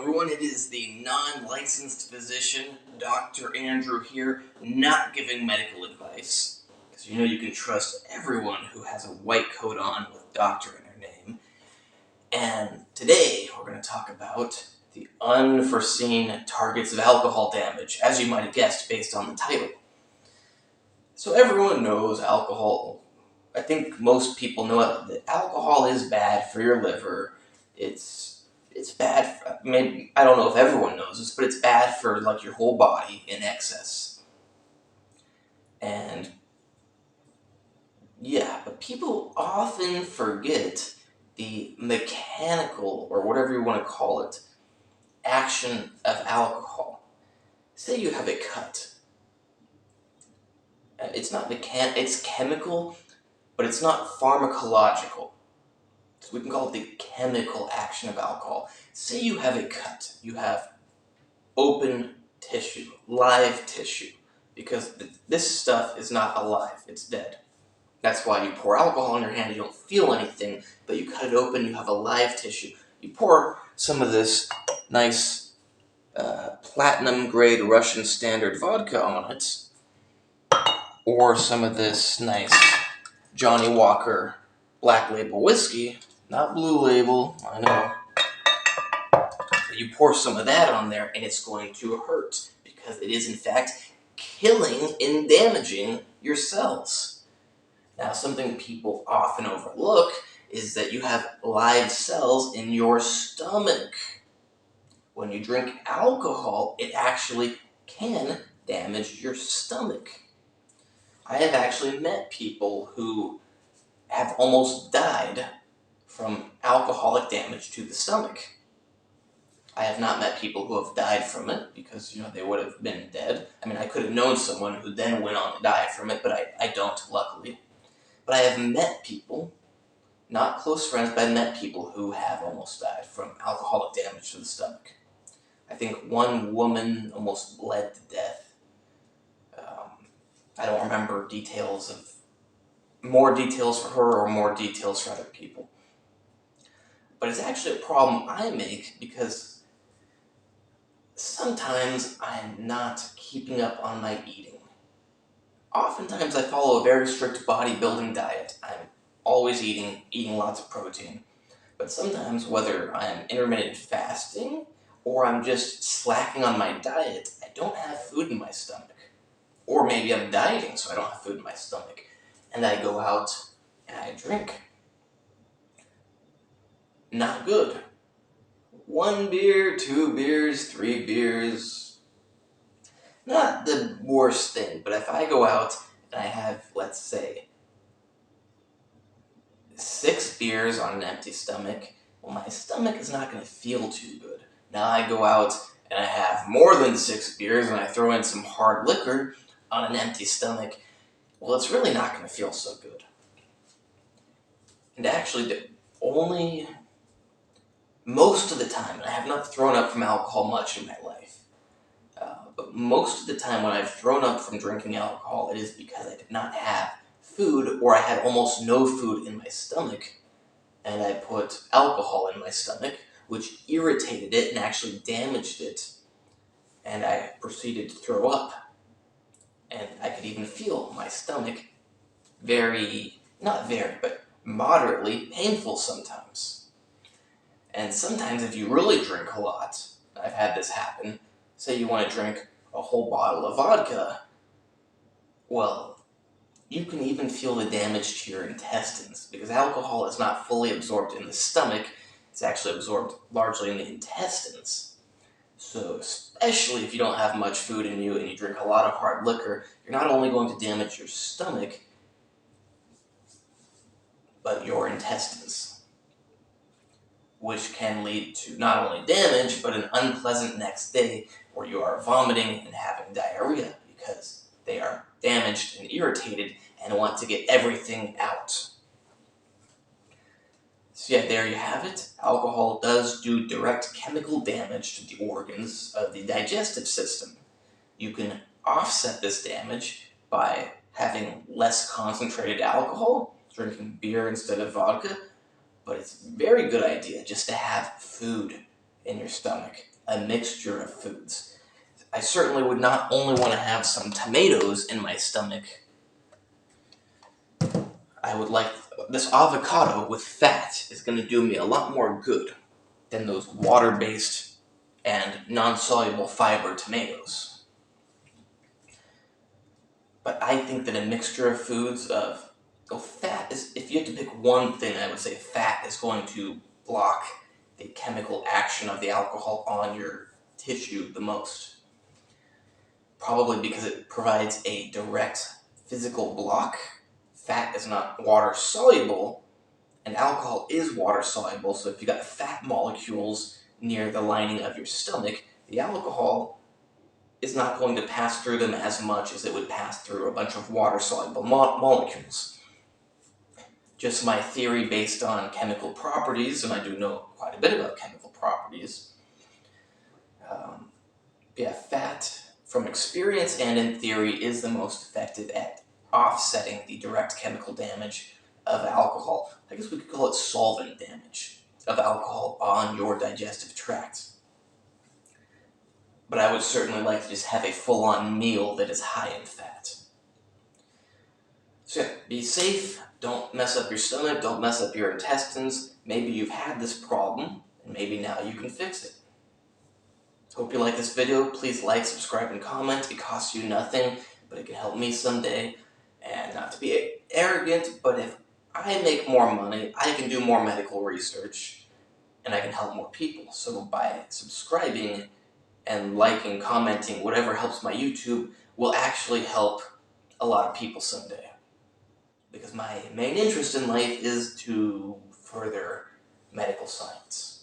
everyone. It is the non-licensed physician, Dr. Andrew here, not giving medical advice. Because you can trust everyone who has a white coat on with doctor in their name. And today we're going to talk about the unforeseen targets of alcohol damage, as you might have guessed based on the title. So everyone knows alcohol. I think most people know that alcohol is bad for your liver. It's bad. Maybe I don't know if everyone knows this, but it's bad for your whole body in excess. And yeah, but people often forget the mechanical, or whatever you want to call it, action of alcohol. Say you have a cut. It's not it's chemical, but it's not pharmacological. So we can call it the chemical action of alcohol. Say you have a cut. You have open tissue, live tissue, because this stuff is not alive, it's dead. That's why you pour alcohol on your hand, you don't feel anything, but you cut it open, you have a live tissue. You pour some of this nice platinum grade Russian standard vodka on it, or some of this nice Johnny Walker Black Label whiskey, not Blue Label, I know. But you pour some of that on there and it's going to hurt because it is in fact killing and damaging your cells. Now, something people often overlook is that you have live cells in your stomach. When you drink alcohol, it actually can damage your stomach. I have actually met people who have almost died from alcoholic damage to the stomach. I have not met people who have died from it because, they would have been dead. I mean, I could have known someone who then went on to die from it, but I don't, luckily. But I have met people, not close friends, but I've met people who have almost died from alcoholic damage to the stomach. I think one woman almost bled to death. I don't remember more details for her or more details for other people. But it's actually a problem I make because sometimes I'm not keeping up on my eating. Oftentimes I follow a very strict bodybuilding diet. I'm always eating lots of protein. But sometimes, whether I'm intermittent fasting or I'm just slacking on my diet, I don't have food in my stomach. Or maybe I'm dieting so I don't have food in my stomach. And I go out and I drink. Not good. 1 beer, 2 beers, 3 beers. Not the worst thing, but if I go out and I have, let's say, 6 beers on an empty stomach, well, my stomach is not going to feel too good. Now I go out and I have more than 6 beers and I throw in some hard liquor on an empty stomach, well, it's really not going to feel so good. And actually, most of the time, and I have not thrown up from alcohol much in my life, but most of the time when I've thrown up from drinking alcohol, it is because I did not have food, or I had almost no food in my stomach, and I put alcohol in my stomach, which irritated it and actually damaged it, and I proceeded to throw up. And I could even feel my stomach but moderately painful sometimes. And sometimes if you really drink a lot, I've had this happen, say you want to drink a whole bottle of vodka, well, you can even feel the damage to your intestines, because alcohol is not fully absorbed in the stomach, it's actually absorbed largely in the intestines. So especially if you don't have much food in you and you drink a lot of hard liquor, you're not only going to damage your stomach, but your intestines, which can lead to not only damage, but an unpleasant next day where you are vomiting and having diarrhea because they are damaged and irritated and want to get everything out. So yeah, there you have it. Alcohol does do direct chemical damage to the organs of the digestive system. You can offset this damage by having less concentrated alcohol, drinking beer instead of vodka, but it's a very good idea just to have food in your stomach, a mixture of foods. I certainly would not only want to have some tomatoes in my stomach. I would like this avocado with fat is going to do me a lot more good than those water-based and non-soluble fiber tomatoes. But I think that a mixture of foods fat is, if you had to pick one thing, I would say fat is going to block the chemical action of the alcohol on your tissue the most. Probably because it provides a direct physical block. Fat is not water soluble, and alcohol is water soluble, so if you got fat molecules near the lining of your stomach, the alcohol is not going to pass through them as much as it would pass through a bunch of water soluble molecules. Just my theory based on chemical properties, and I do know quite a bit about chemical properties. Fat, from experience and in theory, is the most effective at offsetting the direct chemical damage of alcohol. I guess we could call it solvent damage of alcohol on your digestive tract. But I would certainly like to just have a full-on meal that is high in fat. So yeah, be safe, don't mess up your stomach, don't mess up your intestines. Maybe you've had this problem, and maybe now you can fix it. Hope you like this video. Please like, subscribe, and comment. It costs you nothing, but it can help me someday. And not to be arrogant, but if I make more money, I can do more medical research, and I can help more people. So by subscribing and liking, commenting, whatever helps my YouTube, will actually help a lot of people someday. Because my main interest in life is to further medical science.